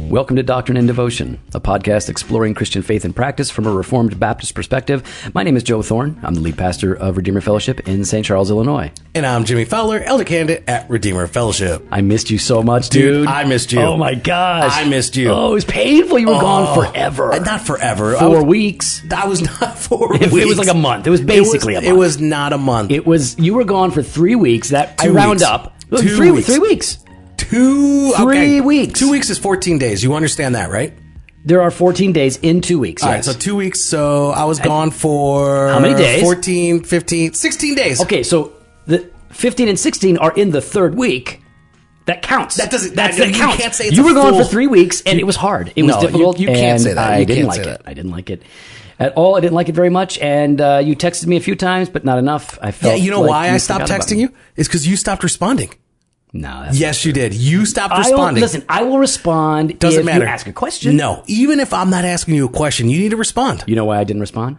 Welcome to Doctrine and Devotion, a podcast exploring Christian faith and practice from a Reformed Baptist perspective. My name is Joe Thorne. I'm the lead pastor of Redeemer Fellowship in St. Charles, Illinois. And I'm Jimmy Fowler, elder candidate at Redeemer Fellowship. I missed you so much, dude. I missed you. Oh, my gosh. I missed you. Oh, it was painful. You were gone forever. Not forever. 4 weeks. I was not 4 weeks. It was like a month. It was basically a month. It was not a month. You were gone for 3 weeks. That 2 I round weeks. up. 2 weeks. 3 weeks. 3 weeks. 2 weeks is 14 days. You understand that, right? There are 14 days in 2 weeks. All Yes. right, so 2 weeks. So I was gone for... How many days? 14, 15, 16 days. Okay, so the 15 and 16 are in the third week. That counts. That doesn't... That you counts. can't say it's You a were gone full- for 3 weeks, and it was hard. It was No, difficult. you can't and say that. I You didn't can't like say it. that. I didn't like it at all. I didn't like it very much, and you texted me a few times, but not enough. I felt Yeah, you know like why you I stopped forgot about texting me. you? It's because you stopped responding. No, that's Yes, you did. You stopped I responding. listen, I will respond Doesn't if matter. you ask a question. No, even if I'm not asking you a question, you need to respond. You know why I didn't respond?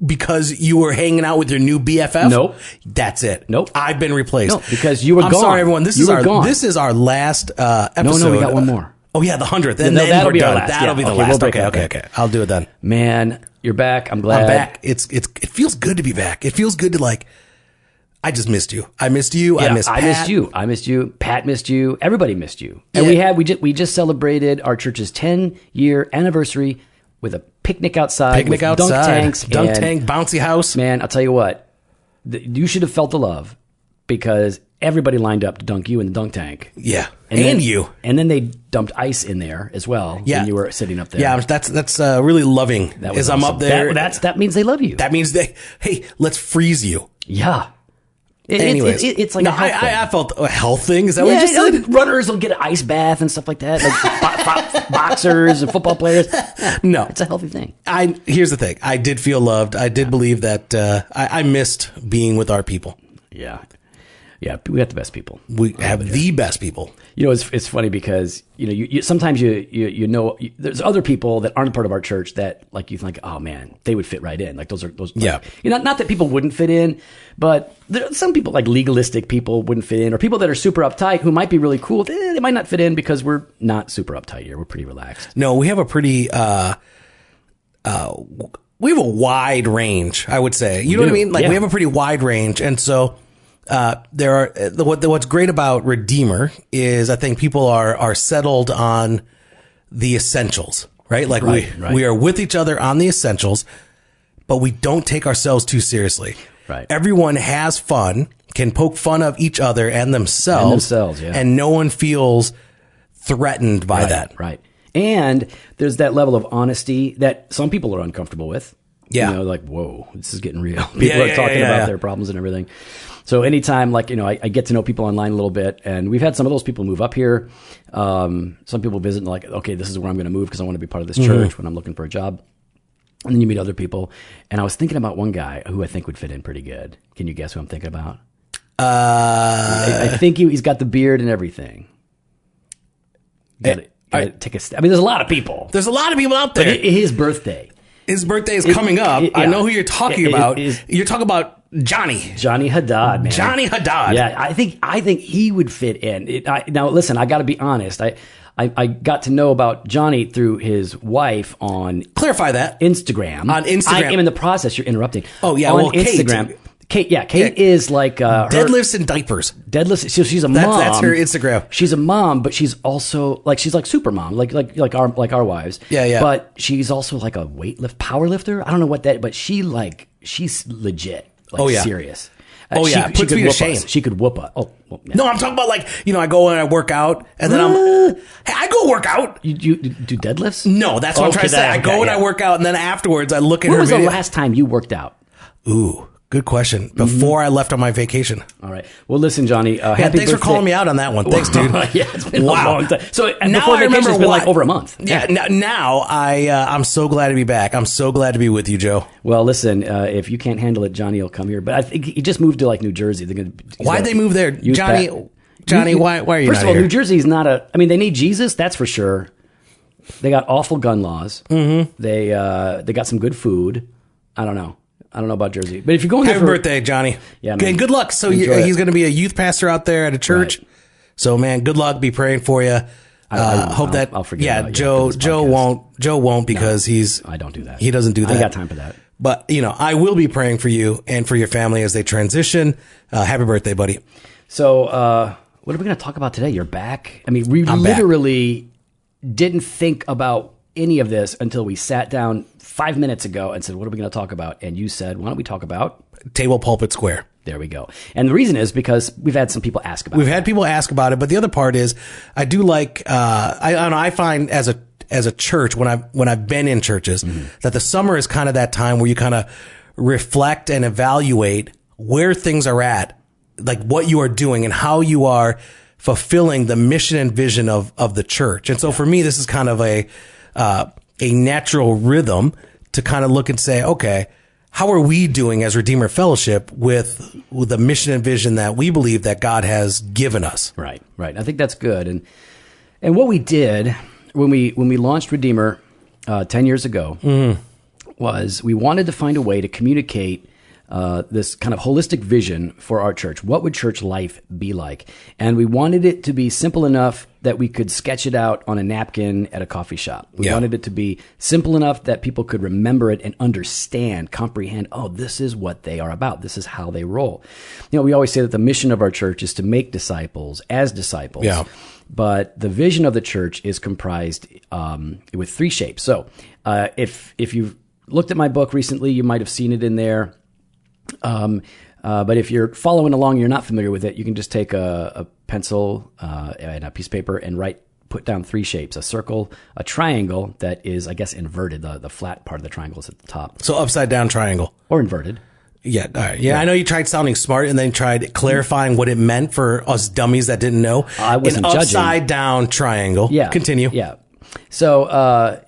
Because you were hanging out with your new BFF? Nope. That's it. Nope. I've been replaced. No, because you were I'm gone. sorry, everyone. This You is were our gone. This is our last episode. No, we got one more. Oh yeah, the 100th. And No, then that'll we're be our done. last. That'll Yeah, be the okay, last. we'll break Okay, up okay, then. okay. I'll do it then. Man, you're back. I'm glad. I'm back. It feels good to be back. It feels good to I just missed you. I missed you. Yeah, I missed Pat. I missed you. Pat missed you. Everybody missed you. And Yeah. we just celebrated our church's 10-year anniversary with a picnic outside. with dunk tanks. Dunk and, tank, bouncy house. Man, I'll tell you what. You should have felt the love because everybody lined up to dunk you in the dunk tank. Yeah. And And then, you. And then they dumped ice in there as well Yeah. when you were sitting up there. Yeah, that's really loving. That was as I'm awesome. up there. That means they love you. That means hey, let's freeze you. Yeah. Anyways, It's like no, a health thing. I felt a health thing. Is that what you just said? Runners will get an ice bath and stuff like that. Like boxers and football players. Yeah, No. it's a healthy thing. Here's the thing. I did feel loved. I did believe that I missed being with our people. Yeah, yeah. We got the best people. We have the best people. You know, it's funny because you sometimes there's other people that aren't part of our church that like you think, oh man, they would fit right in. Like those. Yeah. Not that people wouldn't fit in, but there are some people like legalistic people wouldn't fit in, or people that are super uptight who might be really cool. They might not fit in because we're not super uptight here. We're pretty relaxed. No, we have a pretty we have a wide range, I would say. You know what I mean? Like Yeah. we have a pretty wide range, and so what's great about Redeemer is I think people are settled on the essentials, right? Like Right. we are with each other on the essentials, but we don't take ourselves too seriously. Right. Everyone has fun, can poke fun of each other and themselves, yeah. and no one feels threatened by that. Right. And there's that level of honesty that some people are uncomfortable with. Yeah. Like, whoa, this is getting real. People are talking about their problems and everything. So anytime, I get to know people online a little bit, and we've had some of those people move up here. Some people visit and okay, this is where I'm going to move because I want to be part of this church when I'm looking for a job. And then you meet other people. And I was thinking about one guy who I think would fit in pretty good. Can you guess who I'm thinking about? I think he's got the beard and everything. Take a step. I mean, there's a lot of people. There's a lot of people out But there. his birthday. His birthday is coming up. yeah. I know who you're talking about. Is- You're talking about Johnny. Johnny Haddad, man. Johnny Haddad. Yeah, I think he would fit in. Now, listen, I got to be honest. I got to know about Johnny through his wife on Clarify that. Instagram. On Instagram. I am in the process. You're interrupting. Oh, yeah, On well, Kate. Instagram. Kate is like her Deadlifts and diapers. deadlifts. So she's a mom. That's her Instagram. She's a mom, but she's also she's like super mom, like our wives. Yeah. But she's also like a power lifter. I don't know what that, but she's legit. Oh, yeah. Serious. Oh, yeah. Puts me to whoop shame. us. She could whoop us. Oh, well, yeah. No, I'm talking about I go and I work out, and then hey, I go work out. You do deadlifts? No, that's what I'm trying to say. I go and I work out, and then afterwards I look at When her was the video. last time you worked out? Ooh, good question. Before I left on my vacation. All right. Well, listen, Johnny. Yeah, happy thanks for birthday. calling me out on that one. Thanks, dude. Yeah, it's been Wow. a long time. So Now before I vacation, remember it's been why. like over a month. Yeah. Now I'm so glad to be back. I'm so glad to be with you, Joe. Well, listen, if you can't handle it, Johnny will come here. But I think he just moved to New Jersey. Why'd they move there, Johnny? Why are you First not of all, here? New Jersey's not they need Jesus, that's for sure. They got awful gun laws. Mm-hmm. They got some good food. I don't know about Jersey. But if you're going there Happy birthday, Johnny. Yeah, man. And good luck. So Enjoy it. he's going to be a youth pastor out there at a church. Right. So, man, good luck. Be praying for you. Hope that I'll forget. Yeah, about Joe won't because I don't do that. He doesn't do that. I ain't got time for that. But I will be praying for you and for your family as they transition. Happy birthday, buddy. So, what are we going to talk about today? You're back. I mean, we literally didn't think about any of this until we sat down 5 minutes ago and said, what are we going to talk about? And you said, why don't we talk about Table, Pulpit, Square. There we go. And the reason is because we've had some people ask about it. We've had people ask about it, but the other part is I do like, I find as a church, when I've been in churches, that the summer is kind of that time where you kind of reflect and evaluate where things are at, like what you are doing and how you are fulfilling the mission and vision of the church. And so for me, this is kind of a natural rhythm to kind of look and say, okay, how are we doing as Redeemer Fellowship with the mission and vision that we believe that God has given us? Right. I think that's good. And what we did when we launched Redeemer 10 years ago was we wanted to find a way to communicate this kind of holistic vision for our church. What would church life be like? And we wanted it to be simple enough that we could sketch it out on a napkin at a coffee shop. We wanted it to be simple enough that people could remember it and understand, comprehend, oh, this is what they are about. This is how they roll. We always say that the mission of our church is to make disciples as disciples. Yeah. But the vision of the church is comprised with three shapes. So if you've looked at my book recently, you might have seen it in there. But if you're following along, you're not familiar with it, you can just take a pencil and a piece of paper and put down three shapes: a circle, a triangle that is, I guess, inverted. The flat part of the triangle is at the top. So upside down triangle. Or inverted. Yeah. All right. Yeah. I know you tried sounding smart and then tried clarifying what it meant for us dummies that didn't know. I wasn't An judging. Upside down triangle. Yeah. Continue. Yeah. So,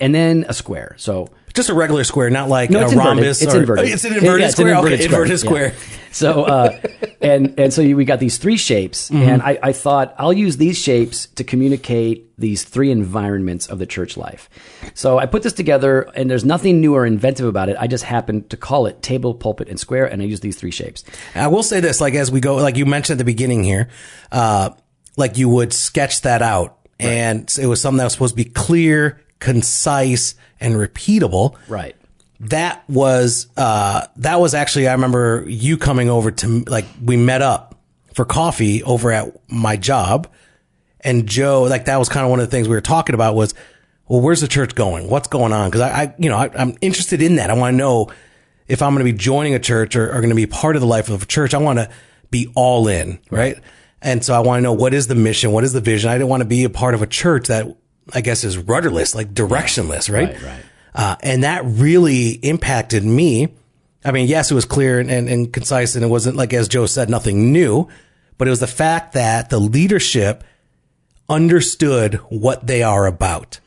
and then a square. So, just a regular square, not like no, a rhombus. It's inverted. It's an inverted square. Inverted okay, square. Inverted square. Yeah. So, and so we got these three shapes, and I thought I'll use these shapes to communicate these three environments of the church life. So I put this together, and there's nothing new or inventive about it. I just happened to call it table, pulpit, and square, and I use these three shapes. I will say this, like as we go, like you mentioned at the beginning here, like you would sketch that out, and it was something that was supposed to be clear, concise, and repeatable. Right. That was actually, I remember you coming over to, like, we met up for coffee over at my job, and Joe, like, that was kind of one of the things we were talking about was, well, where's the church going? What's going on? Cause I'm interested in that. I want to know if I'm going to be joining a church or going to be part of the life of a church. I want to be all in. Right. And so I want to know, what is the mission? What is the vision? I didn't want to be a part of a church that I guess is rudderless, like directionless. Right. And that really impacted me. I mean, yes, it was clear and concise, and it wasn't, like, as Joe said, nothing new, but it was the fact that the leadership understood what they are about.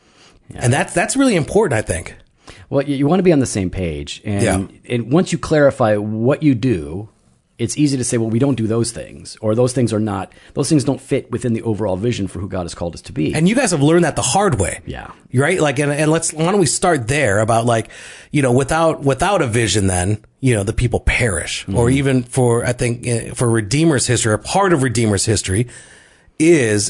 Yeah. And that's really important, I think. Well, you want to be on the same page. And once you clarify what you do, it's easy to say, well, we don't do those things, or those things don't fit within the overall vision for who God has called us to be. And you guys have learned that the hard way. Yeah. Right? Like, and why don't we start there about, like, without a vision, then, the people perish. Or even I think for Redeemer's history, or part of Redeemer's history is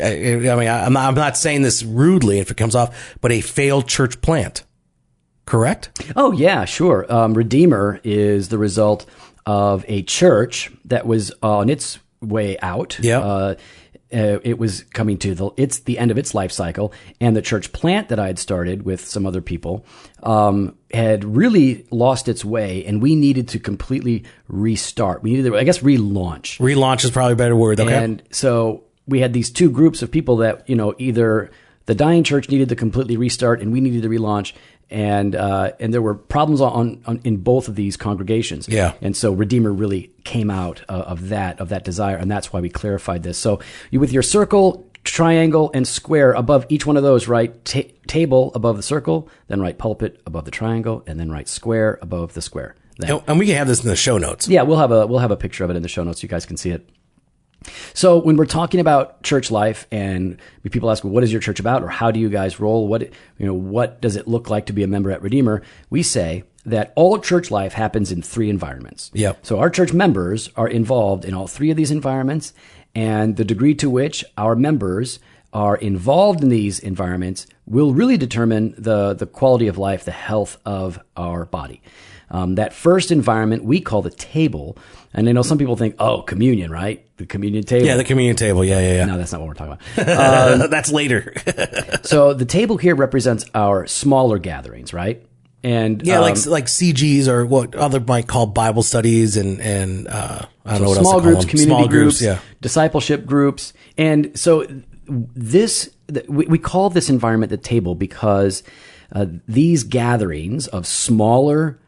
I'm not saying this rudely if it comes off, but a failed church plant. Correct? Oh, yeah, sure. Redeemer is the result of a church that was on its way out. Yeah. It was coming to the end of its life cycle, and the church plant that I had started with some other people had really lost its way, and we needed to completely restart. We needed to, I guess, relaunch. Relaunch is probably a better word. Okay. And so we had these two groups of people that, either the dying church needed to completely restart, and we needed to relaunch. And there were problems in both of these congregations. Yeah. And so Redeemer really came out of that desire, and that's why we clarified this. So you, with your circle, triangle, and square above each one of those, write table above the circle, then write pulpit above the triangle, and then write square above the square. And we can have this in the show notes. Yeah, we'll have a picture of it in the show notes so you guys can see it. So when we're talking about church life, and people ask, well, what is your church about, or how do you guys roll? What does it look like to be a member at Redeemer? We say that all church life happens in three environments. Yep. So our church members are involved in all three of these environments, And the degree to which our members are involved in these environments will really determine the quality of life, the health of our body. That first environment we call the table. And I know some people think, oh, communion, right? The communion table. Yeah, the communion table. Yeah. No, that's not what we're talking about. That's later. So the table here represents our smaller gatherings, right? And like CGs or what other might call Bible studies and I don't know what else to call groups, them. community Small groups, yeah. discipleship groups. And so we call this environment the table because these gatherings of smaller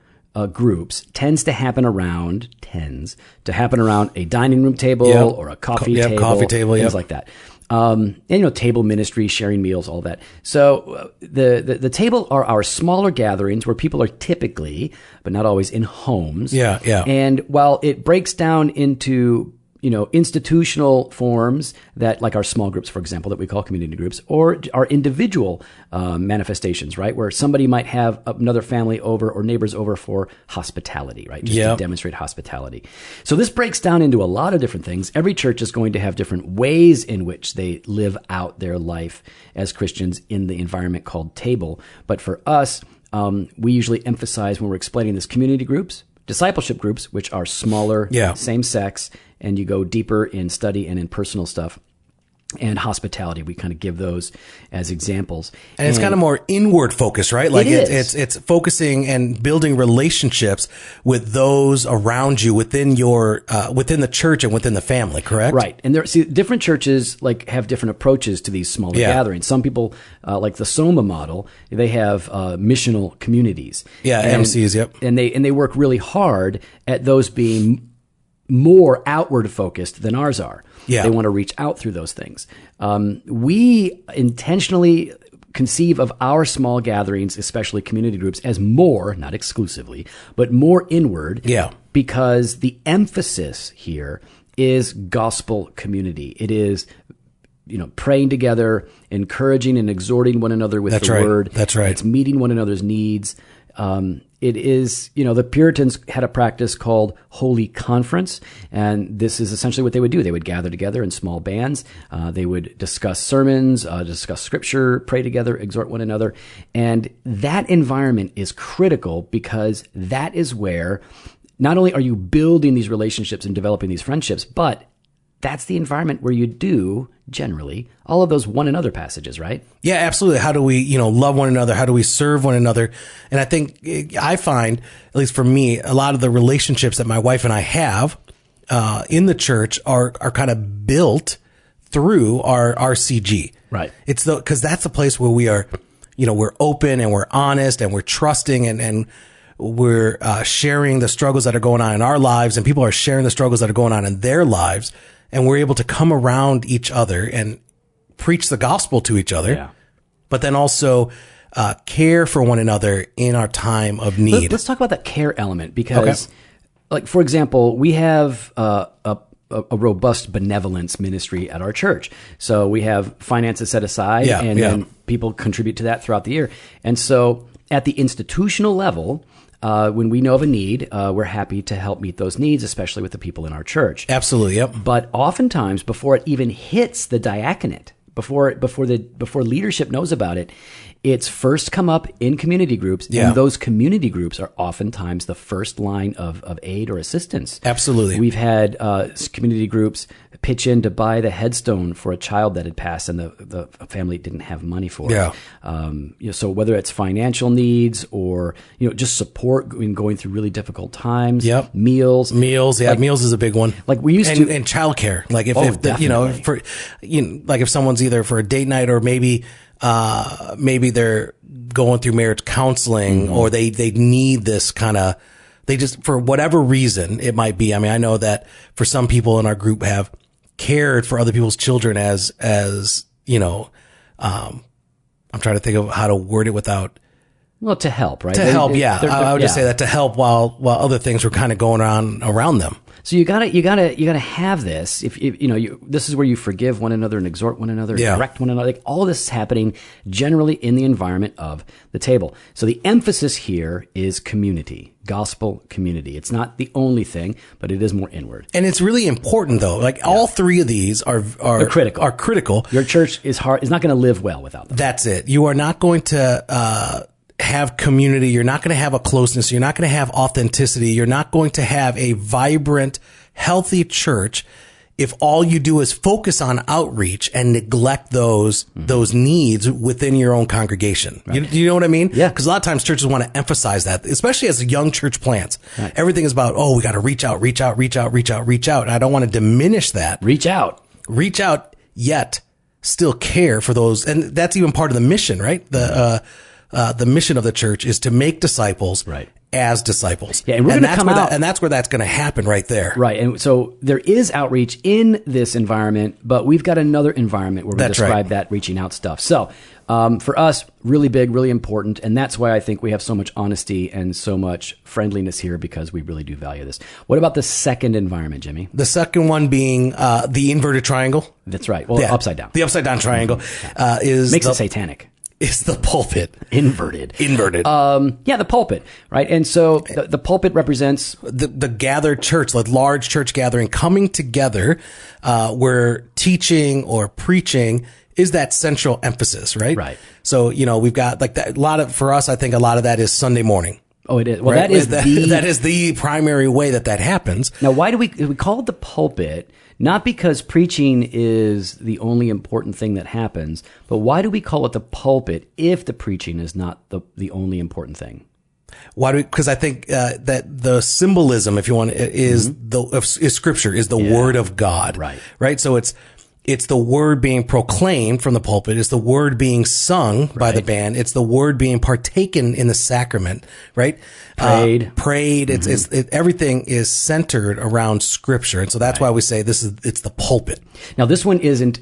groups tends to happen around a dining room table or a coffee table, things like that. And, table ministry, sharing meals, all that. So the table are our smaller gatherings where people are typically, but not always, in homes. Yeah. And while it breaks down into institutional forms that, like our small groups, for example, that we call community groups, or our individual manifestations, right? Where somebody might have another family over or neighbors over for hospitality, right? Just to demonstrate hospitality. So this breaks down into a lot of different things. Every church is going to have different ways in which they live out their life as Christians in the environment called table. But for us, we usually emphasize when we're explaining this community groups, discipleship groups, which are smaller, same sex, and you go deeper in study and in personal stuff, and hospitality. We kind of give those as examples. And it's kind of more inward focused, right? Like it's focusing and building relationships with those around you within your within the church and within the family, correct? Right. And different churches have different approaches to these smaller gatherings. Some people like the Soma model, they have missional communities. Yeah, MCs, yep. And they work really hard at those being more outward focused than ours are. Yeah. They want to reach out through those things. We intentionally conceive of our small gatherings, especially community groups, as more, not exclusively, but more inward. Yeah. Because the emphasis here is gospel community. It is, praying together, encouraging and exhorting one another with the word. That's right. It's meeting one another's needs. It is, the Puritans had a practice called Holy Conference, and this is essentially what they would do. They would gather together in small bands. They would discuss sermons, discuss scripture, pray together, exhort one another. And that environment is critical because that is where not only are you building these relationships and developing these friendships, but that's the environment where you do, generally, all of those one another passages, right? Yeah, absolutely. How do we, love one another? How do we serve one another? And I think I find, at least for me, a lot of the relationships that my wife and I have in the church are kind of built through our CG. Right. It's because that's a place where we are, we're open and we're honest and we're trusting and we're sharing the struggles that are going on in our lives, and people are sharing the struggles that are going on in their lives. And we're able to come around each other and preach the gospel to each other, but then also care for one another in our time of need. Let's talk about that care element because, like, for example, we have a robust benevolence ministry at our church. So we have finances set aside and people contribute to that throughout the year. And so at the institutional level, when we know of a need, we're happy to help meet those needs, especially with the people in our church. Absolutely, yep. But oftentimes, before it even hits the diaconate, before leadership knows about it, it's first come up in community groups, and those community groups are oftentimes the first line of aid or assistance. Absolutely. We've had community groups pitch in to buy the headstone for a child that had passed and the family didn't have money for it. So whether it's financial needs or just support in going through really difficult times, meals, meals is a big one. Like we used to, and childcare. Like if someone's either for a date night or maybe they're going through marriage counseling or they need this kind of, they just, for whatever reason it might be. I mean, I know that for some people in our group have cared for other people's children as I'm trying to think of how to word it without. Well, to help, right? I would just say that to help while other things were kind of going on around them. So you gotta have this. If this is where you forgive one another and exhort one another, and correct one another. Like, all of this is happening generally in the environment of the table. So the emphasis here is community, gospel community. It's not the only thing, but it is more inward. And it's really important, though. Like, all three of these are critical. Are critical. Your church is not going to live well without them. That's it. You are not going to have community. You're not going to have a closeness. You're not going to have authenticity. You're not going to have a vibrant, healthy church if all you do is focus on outreach and neglect those needs within your own congregation. Right. You know what I mean? Yeah. Because a lot of times churches want to emphasize that, especially as young church plants. Right. Everything is about, we got to reach out. And I don't want to diminish that. Reach out, yet still care for those. And that's even part of the mission, right? The mission of the church is to make disciples, right, as disciples. Yeah, and we're going to come out. And that's where that's going to happen right there. Right. And so there is outreach in this environment, but we've got another environment where we describe that reaching out stuff. So for us, really big, really important. And that's why I think we have so much honesty and so much friendliness here, because we really do value this. What about the second environment, Jimmy? The second one being the inverted triangle. That's right. Well, upside down. The upside down triangle makes it satanic. Is the pulpit. Inverted. The pulpit, right? And so the pulpit represents the gathered church, like large church gathering coming together, where teaching or preaching is that central emphasis, right? Right. So, we've got like that, for us, I think a lot of that is Sunday morning. Oh, it is. Well, right? that is the primary way that happens. Now, why do we call it the pulpit? Not because preaching is the only important thing that happens, but why do we call it the pulpit if the preaching is not the only important thing? Because I think that the symbolism, if you want, is Scripture, is the Word of God, right? So it's the word being proclaimed from the pulpit. It's the word being sung by the band. It's the word being partaken in the sacrament, right? Prayed. It's everything is centered around Scripture. And so that's why we say it's the pulpit. Now, this one isn't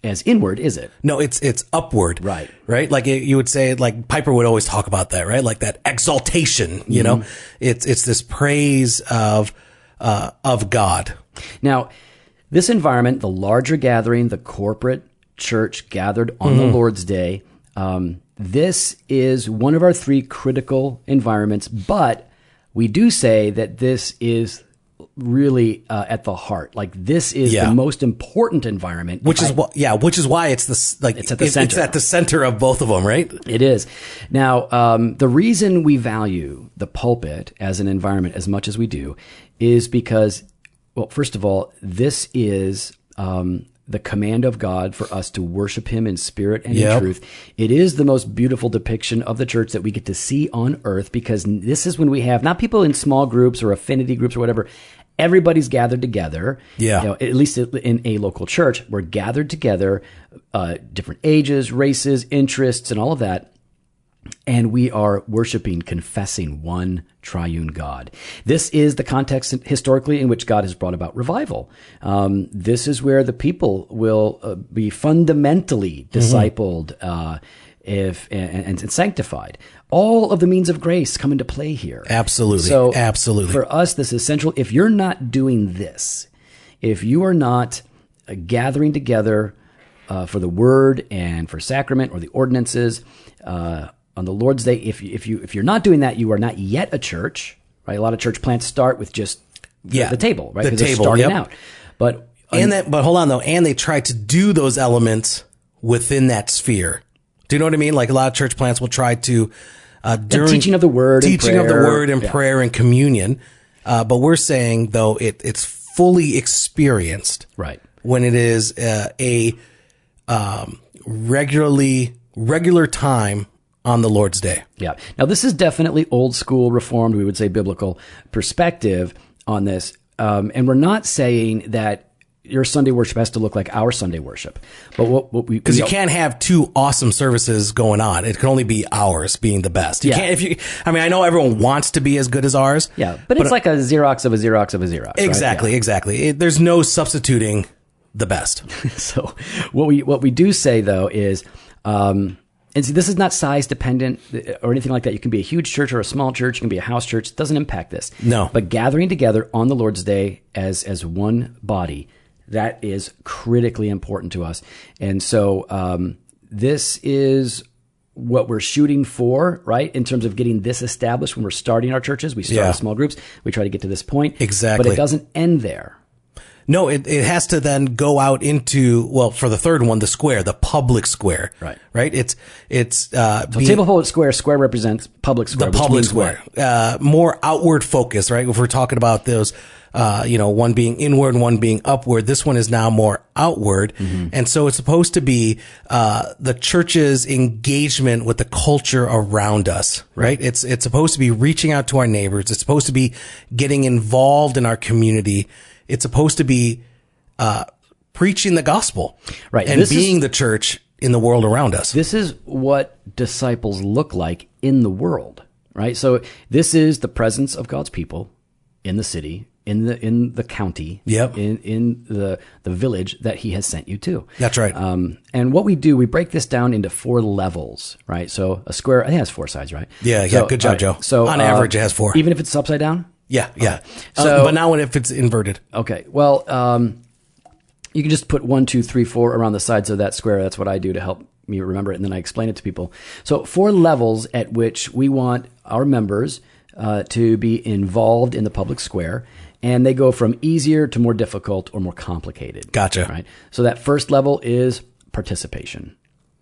as inward, is it? No, it's upward. Right. Right? Like you would say, like Piper would always talk about that, right? Like that exaltation, you know? It's this praise of God. Now, this environment, the larger gathering, the corporate church gathered on the Lord's Day, this is one of our three critical environments, but we do say that this is really at the heart. Like, this is the most important environment. Which is why it's it's at the center. It's at the center of both of them, right? It is. Now, the reason we value the pulpit as an environment as much as we do is because, well, first of all, this is the command of God for us to worship Him in spirit and in truth. It is the most beautiful depiction of the church that we get to see on earth, because this is when we have not people in small groups or affinity groups or whatever. Everybody's gathered together. Yeah. At least in a local church, we're gathered together, different ages, races, interests, and all of that. And we are worshiping, confessing one triune God. This is the context historically in which God has brought about revival. This is where the people will be fundamentally discipled and sanctified. All of the means of grace come into play here. Absolutely. So absolutely. For us, this is central. If you're not doing this, if you are not gathering together for the word and for sacrament or the ordinances, on the Lord's Day, if you're not doing that, you are not yet a church, right? A lot of church plants start with just the table, right? The table, they're starting out. But hold on though, and they try to do those elements within that sphere. Do you know what I mean? Like, a lot of church plants will try to during teaching of the word, and prayer and communion. But we're saying though it's fully experienced, right, when it is a regular time on the Lord's Day. Yeah. Now, this is definitely old school, reformed, we would say biblical perspective on this. And we're not saying that your Sunday worship has to look like our Sunday worship. But because you can't have two awesome services going on. It can only be ours being the best. You can't, I know everyone wants to be as good as ours. Yeah. But it's like a Xerox of a Xerox of a Xerox. Exactly. Right? Yeah. Exactly. There's no substituting the best. So what we do say though is, And see, this is not size dependent or anything like that. You can be a huge church or a small church. You can be a house church. It doesn't impact this. No. But gathering together on the Lord's Day as one body, that is critically important to us. And so this is what we're shooting for, right? In terms of getting this established when we're starting our churches. We start with small groups. We try to get to this point. Exactly. But it doesn't end there. No, it has to then go out into, well, for the third one, the square, the public square. Right. Right? It's So table pole square represents public square. The public square. More outward focus, right? If we're talking about those, one being inward and one being upward, this one is now more outward. Mm-hmm. And so it's supposed to be, the church's engagement with the culture around us, right? It's supposed to be reaching out to our neighbors. It's supposed to be getting involved in our community. It's supposed to be, preaching the gospel. Right. And being the church in the world around us. This is what disciples look like in the world, right? So this is the presence of God's people in the city, in the county, in the village that he has sent you to. That's right. And what we do, we break this down into 4 levels, right? So a square, I think it has 4 sides, right? Yeah. Good job, Joe. So on average, it has 4. Even if it's upside down? Yeah. Okay. So, but now if it's inverted. Okay. Well, you can just put 1, 2, 3, 4 around the sides of that square. That's what I do to help me remember it, and then I explain it to people. So 4 levels at which we want our members to be involved in the public square, and they go from easier to more difficult or more complicated. Gotcha. Right. So that first level is participation.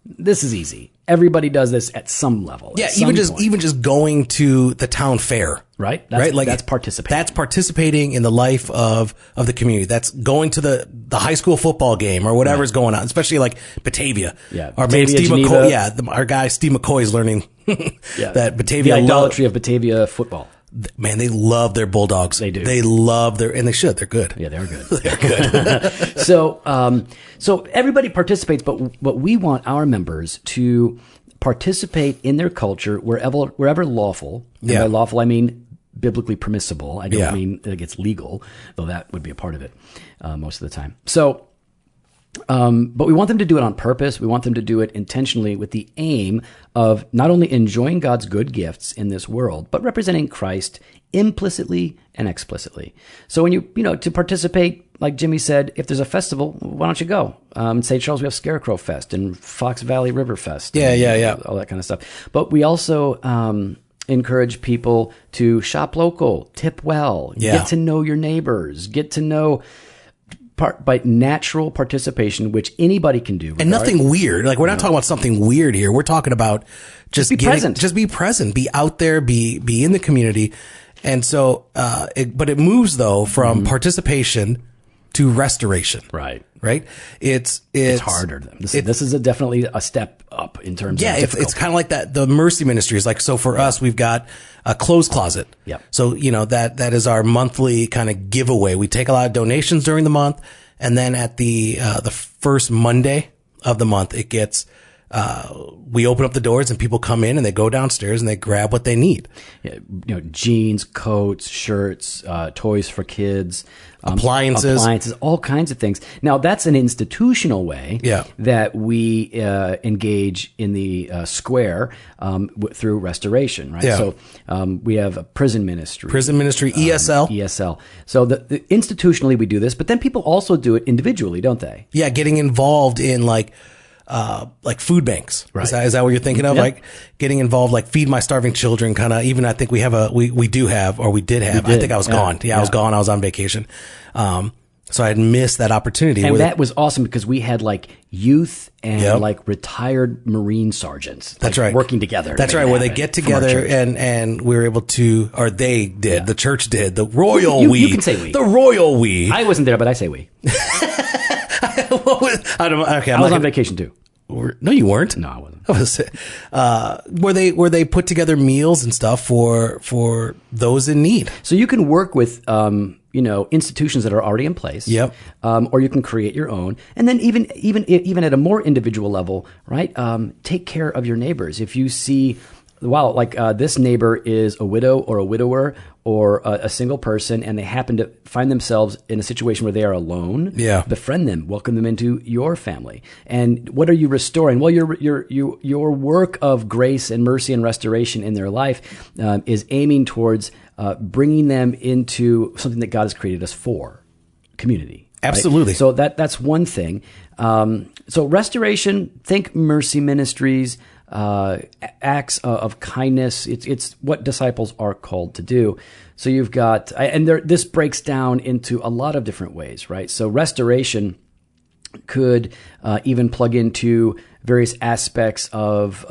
This is easy. Everybody does this at some level. Yeah, even just going to the town fair. Right? That's participating. That's participating in the life of the community. That's going to the high school football game or whatever's going on, especially like Batavia. Yeah. Our man Steve McCoy, our guy Steve McCoy is learning that Batavia. The idolatry of Batavia football. Man, they love their Bulldogs. They do. They love and they should. They're good. Yeah, they're good. They're good. So everybody participates, but we want our members to participate in their culture wherever lawful. And by lawful, I mean biblically permissible. I don't mean like it's legal, though that would be a part of it most of the time. So, but we want them to do it on purpose. We want them to do it intentionally with the aim of not only enjoying God's good gifts in this world, but representing Christ implicitly and explicitly. So when to participate, like Jimmy said, if there's a festival, why don't you go? In St. Charles, we have Scarecrow Fest and Fox Valley River Fest. Yeah. All that kind of stuff. But we also encourage people to shop local, tip well, get to know your neighbors, get to know by natural participation, which anybody can do. And nothing weird. Like we're not talking about something weird here. We're talking about just be present. Just be present, be out there, be in the community. And so, but it moves though from participation to restoration. Right. It's harder. This is definitely a step up in terms of difficulty. It's kind of like that. The mercy ministry is like, so for us, we've got a clothes closet. Yep. So, that is our monthly kind of giveaway. We take a lot of donations during the month. And then at the first Monday of the month, it gets, we open up the doors and people come in and they go downstairs and they grab what they need. Yeah, jeans, coats, shirts, toys for kids, appliances, all kinds of things. Now that's an institutional way that we engage in the square through restoration, right? Yeah. So we have a prison ministry, ESL. So the institutionally we do this, but then people also do it individually, don't they? Yeah, getting involved in like food banks. Right. Is that what you're thinking of? Yep. Like getting involved, like Feed My Starving Children, kind of, even I think we did have, I think I was gone. Yeah, I was gone. I was on vacation. So I had missed that opportunity. And that was awesome because we had like youth and like retired Marine sergeants. That's right. Working together. That's right. Where they get together and we were able to, or they did, the church did, the royal we. You can say we. The royal we. I wasn't there, but I say we. I was on vacation too. No, you weren't. No, I wasn't. Where they put together meals and stuff for those in need. So you can work with institutions that are already in place. Yep. Or you can create your own, and then even at a more individual level, right? Take care of your neighbors. If you see wow, like this neighbor is a widow or a widower or a single person, and they happen to find themselves in a situation where they are alone. Yeah. Befriend them, welcome them into your family. And what are you restoring? Well, your work of grace and mercy and restoration in their life is aiming towards bringing them into something that God has created us for, community. Absolutely. Right? So that's one thing. So restoration, think mercy ministries, acts of kindness. It's what disciples are called to do. So you've got, and this breaks down into a lot of different ways, right? So restoration could even plug into various aspects of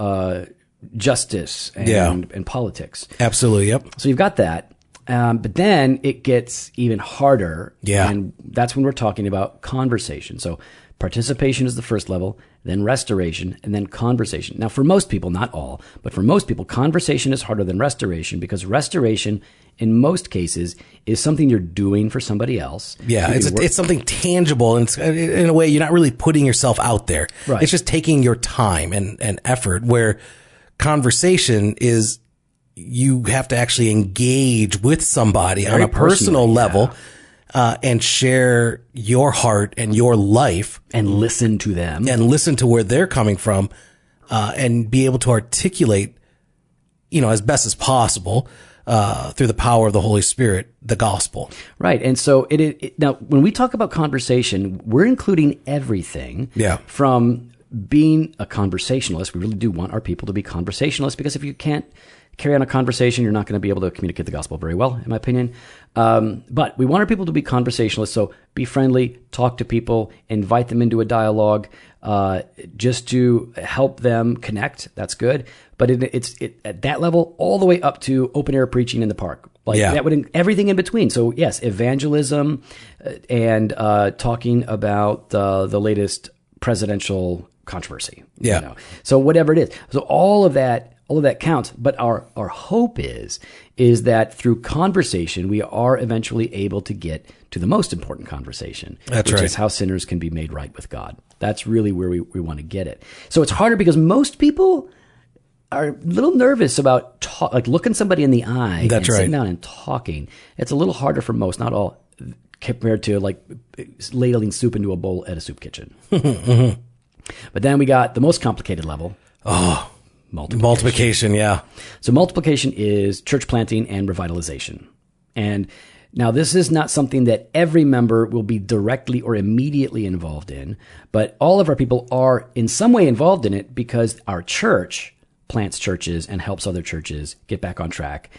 justice and politics. Absolutely. Yep. So you've got that. But then it gets even harder. Yeah. And that's when we're talking about conversation. So participation is the first level, then restoration, and then conversation. Now, for most people, not all, but for most people, conversation is harder than restoration because restoration, in most cases, is something you're doing for somebody else. Yeah, it's something tangible, and it's, in a way, you're not really putting yourself out there. Right. It's just taking your time and effort, where conversation is you have to actually engage with somebody on a personal level. And share your heart and your life. And listen to them. And listen to where they're coming from, and be able to articulate, as best as possible, through the power of the Holy Spirit, the gospel. Right. And so now, when we talk about conversation, we're including everything from being a conversationalist. We really do want our people to be conversationalists, because if you can't carry on a conversation, you're not going to be able to communicate the gospel very well, in my opinion. But we want our people to be conversationalists. So be friendly, talk to people, invite them into a dialogue, just to help them connect. That's good. But it's at that level, all the way up to open air preaching in the park. That would everything in between. So yes, evangelism and talking about the latest presidential controversy. So whatever it is. So all of that counts. But our hope is that through conversation, we are eventually able to get to the most important conversation, which is how sinners can be made right with God. That's really where we want to get it. So it's harder because most people are a little nervous about looking somebody in the eye and sitting down and talking. It's a little harder for most, not all, compared to ladling soup into a bowl at a soup kitchen. Mm-hmm. But then we got the most complicated level. Oh, multiplication, yeah. So multiplication is church planting and revitalization. And now this is not something that every member will be directly or immediately involved in, but all of our people are in some way involved in it because our church plants churches and helps other churches get back on track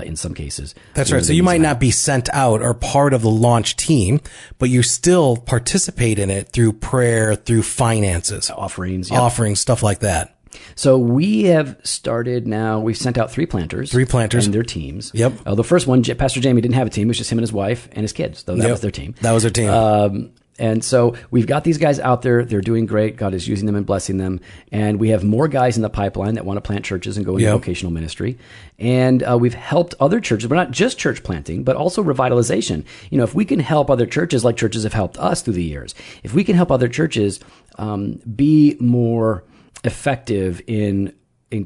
in some cases. That's right. So you might not be sent out or part of the launch team, but you still participate in it through prayer, through finances, offerings, stuff like that. So we have started now. We've sent out three planters and their teams. Yep. The first one, Pastor Jamie didn't have a team. It was just him and his wife and his kids. So that was their team. That was their team. And so we've got these guys out there. They're doing great. God is using them and blessing them. And we have more guys in the pipeline that want to plant churches and go into vocational ministry. And we've helped other churches. We're not just church planting, but also revitalization. If we can help other churches like churches have helped us through the years, if we can help other churches be more effective in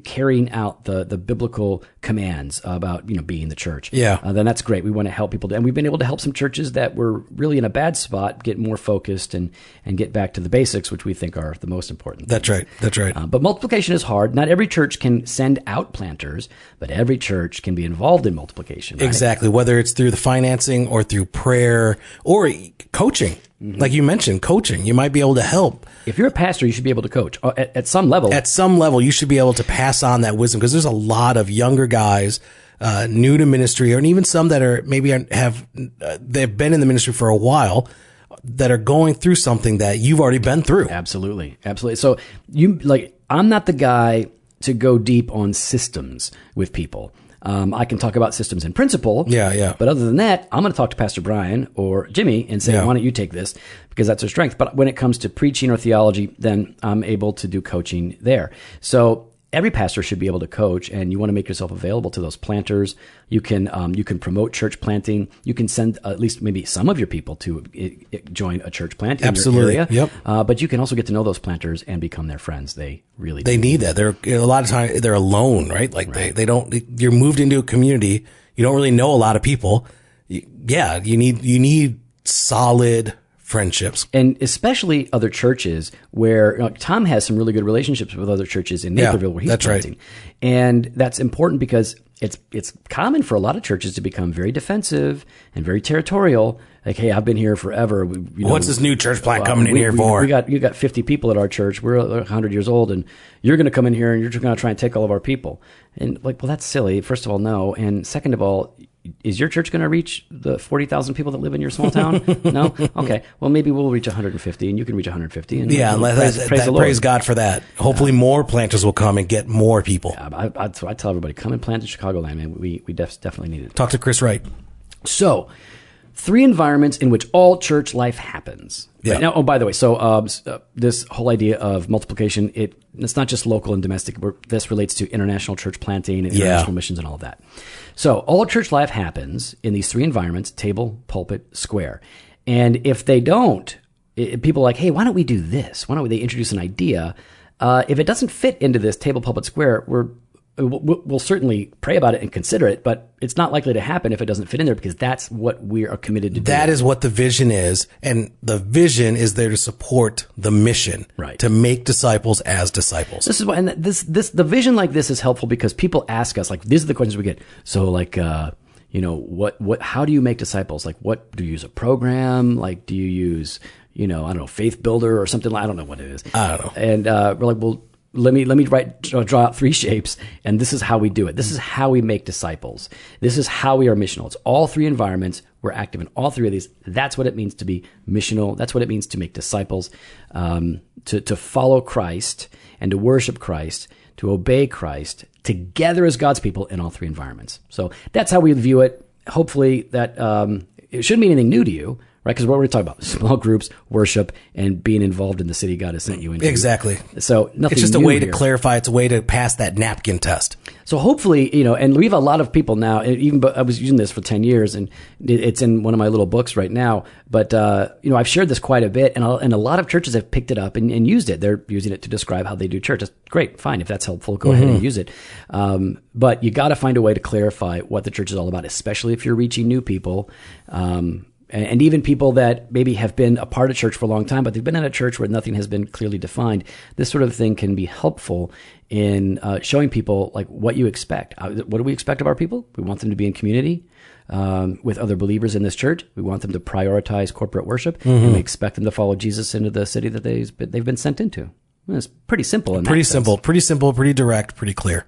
carrying out the biblical commands about being the church, then that's great. We want to help people, and we've been able to help some churches that were really in a bad spot get more focused and get back to the basics, which we think are the most important. That's right. But multiplication is hard. Not every church can send out planters, but every church can be involved in multiplication. Right? Exactly. Whether it's through the financing or through prayer or coaching. Mm-hmm. Like you mentioned, coaching. You might be able to help. If you're a pastor, you should be able to coach at some level. At some level, you should be able to pass on that wisdom, because there's a lot of younger guys new to ministry, or even some that are they've been in the ministry for a while, that are going through something that you've already been through. Absolutely. So I'm not the guy to go deep on systems with people. I can talk about systems in principle. Yeah. But other than that, I'm going to talk to Pastor Brian or Jimmy and say, why don't you take this? Because that's their strength. But when it comes to preaching or theology, then I'm able to do coaching there. So every pastor should be able to coach, and you want to make yourself available to those planters. You can promote church planting. You can send at least maybe some of your people to join a church plant in your area. Yep. But you can also get to know those planters and become their friends. They need that. They're a lot of times they're alone, right? Like they don't. You're moved into a community. You don't really know a lot of people. You need solid friendships, and especially other churches where Tom has some really good relationships with other churches in Naperville where he's planting. Right. And that's important because it's common for a lot of churches to become very defensive and very territorial. Like, hey, I've been here forever. What's this new church plant coming in here for? You got 50 people at our church. We're 100 years old, and you're going to come in here and you're just going to try and take all of our people. And like, well, that's silly. First of all, no. And second of all, is your church going to reach the 40,000 people that live in your small town? No? Okay. Well, maybe we'll reach 150 and you can reach 150. And praise God for that. Hopefully more planters will come and get more people. I tell everybody, come and plant in Chicagoland, man. We definitely need it. Talk to Chris Wright. So, 3 environments in which all church life happens. Yeah. Right now, oh, by the way, so this whole idea of multiplication, it's not just local and domestic. This relates to international church planting and international missions and all of that. So all church life happens in these 3 environments: table, pulpit, square. And if they don't, people are like, hey, why don't we do this? Why don't they introduce an idea? If it doesn't fit into this table, pulpit, square, we'll certainly pray about it and consider it, but it's not likely to happen if it doesn't fit in there, because that's what we are committed to do. That is what the vision is, and the vision is there to support the mission, right? To make disciples as disciples. This is why, and the vision like this is helpful because people ask us, like, these are the questions we get. So, like, what? How do you make disciples? Like, what do you use a program? Like, do you use, I don't know, Faith Builder or something? I don't know what it is. I don't know. And we're like, well, let me draw out 3 shapes, and this is how we do it. This is how we make disciples. This is how we are missional. It's all 3 environments. We're active in all 3 of these. That's what it means to be missional. That's what it means to make disciples, to follow Christ and to worship Christ, to obey Christ together as God's people in all 3 environments. So that's how we view it. Hopefully that it shouldn't mean anything new to you. Right, because what we're talking about, small groups, worship, and being involved in the city God has sent you into. Exactly. So nothing. It's just a way to clarify. It's a way to pass that napkin test. So hopefully, and we have a lot of people now. I was using this for 10 years, and it's in one of my little books right now. But I've shared this quite a bit, and a lot of churches have picked it up and used it. They're using it to describe how they do church. That's great, fine. If that's helpful, go ahead and use it. But you got to find a way to clarify what the church is all about, especially if you're reaching new people. And even people that maybe have been a part of church for a long time, but they've been in a church where nothing has been clearly defined. This sort of thing can be helpful in showing people like what you expect. What do we expect of our people? We want them to be in community with other believers in this church. We want them to prioritize corporate worship, and we expect them to follow Jesus into the city that they've been sent into. It's pretty simple. Pretty simple, pretty direct, pretty clear.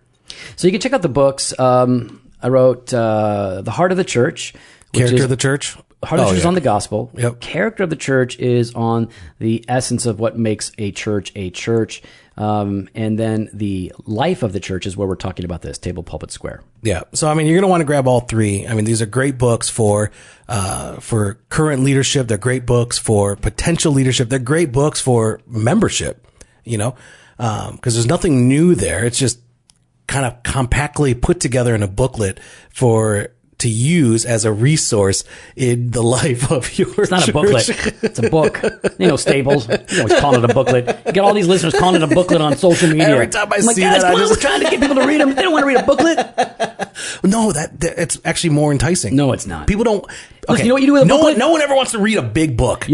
So you can check out the books. I wrote The Heart of the Church. Character of the Church. Heart of the Church is on the gospel. Yep. Character of the Church is on the essence of what makes a church a church. And then the life of the church is where we're talking about this, table, pulpit, square. Yeah. So, you're going to want to grab all 3. These are great books for current leadership. They're great books for potential leadership. They're great books for membership, because there's nothing new there. It's just kind of compactly put together in a booklet to use as a resource in the life of your It's not church. a booklet. It's a book. Staples. You always call it a booklet. You get all these listeners calling it a booklet on social media. Every time I see that, we're trying to get people to read them. They don't want to read a booklet. No, it's actually more enticing. No, it's not. People don't. Listen, you know what you do with a booklet? No one ever wants to read a big book.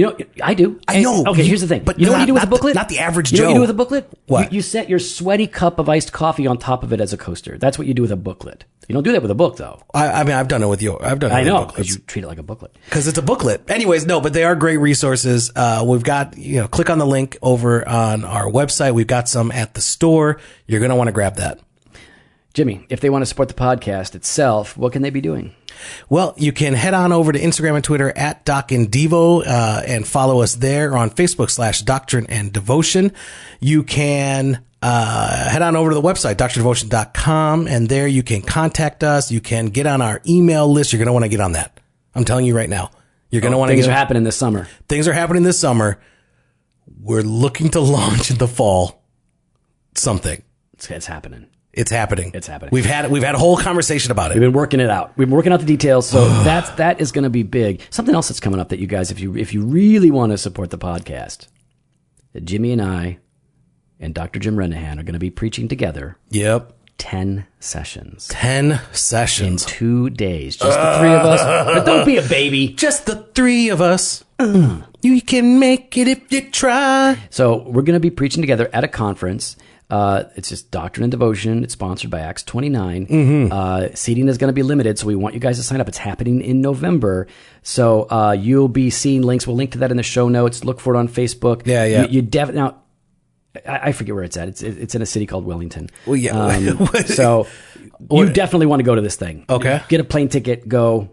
I do. I know. Okay, here's the thing. But you know what you do with a booklet? Not the average Joe. You know what you do with a booklet? What? You set your sweaty cup of iced coffee on top of it as a coaster. That's what you do with a booklet. You don't do that with a book, though. I've done it with you. I've done it. I know, because you treat it like a booklet. Because it's a booklet. Anyways, no, but they are great resources. We've got, click on the link over on our website. We've got some at the store. You're going to want to grab that. Jimmy, if they want to support the podcast itself, what can they be doing? Well, you can head on over to Instagram and Twitter at Doc and Devo, and follow us there, or on Facebook /Doctrine and Devotion. You can head on over to the website, doctrinedevotion.com, and there you can contact us. You can get on our email list. You're going to want to get on that. I'm telling you right now. You're going to want to. Things are happening this summer. Things are happening this summer. We're looking to launch in the fall something. It's happening. It's happening. It's happening. We've had a whole conversation about it. We've been working it out. We've been working out the details. So that is going to be big. Something else that's coming up that you guys, if you really want to support the podcast, that Jimmy and I and Dr. Jim Renahan are going to be preaching together. Yep. 10 sessions. 10 sessions. In 2 days. Just the three of us. But don't be a baby. Just the three of us. You can make it if you try. So we're going to be preaching together at a conference. It's just Doctrine and Devotion. It's sponsored by Acts 29. Seating is going to be limited, so we want you guys to sign up. It's happening in November. So you'll be seeing links. We'll link to that in the show notes. Look for it on Facebook. Yeah. You definitely... Now, I forget where it's at. It's in a city called Wellington. Well, yeah. So you definitely want to go to this thing. Okay. Get a plane ticket. Go.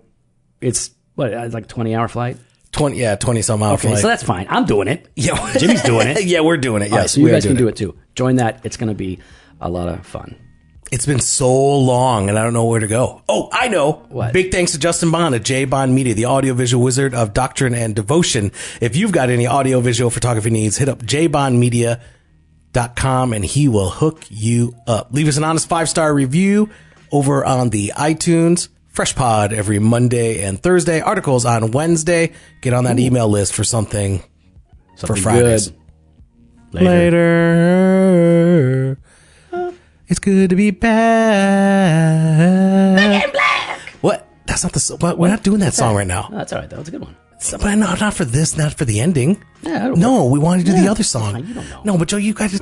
It's like a 20-hour flight. 20 some hour flight. So that's fine. I'm doing it. Yeah. Jimmy's doing it. Yeah, we're doing it. Yes, so you guys can do it. it too. Join that. It's going to be a lot of fun. It's been so long, and I don't know where to go. Oh, I know. What? Big thanks to Justin Bond at J Bond Media, the audiovisual wizard of Doctrine and Devotion. If you've got any audiovisual photography needs, hit up jbondmedia.com, and he will hook you up. Leave us an honest 5-star review over on the iTunes. Fresh Pod every Monday and Thursday. Articles on Wednesday. Get on that email list for something for Fridays. Good. Later. It's good to be back. Back in black. What? That's not the. What? We're not doing that song right now. No, that's all right. That was a good one. But not for this. Not for the ending. Yeah, no, we wanted to do the other song. You don't know. No, but Joe, you guys.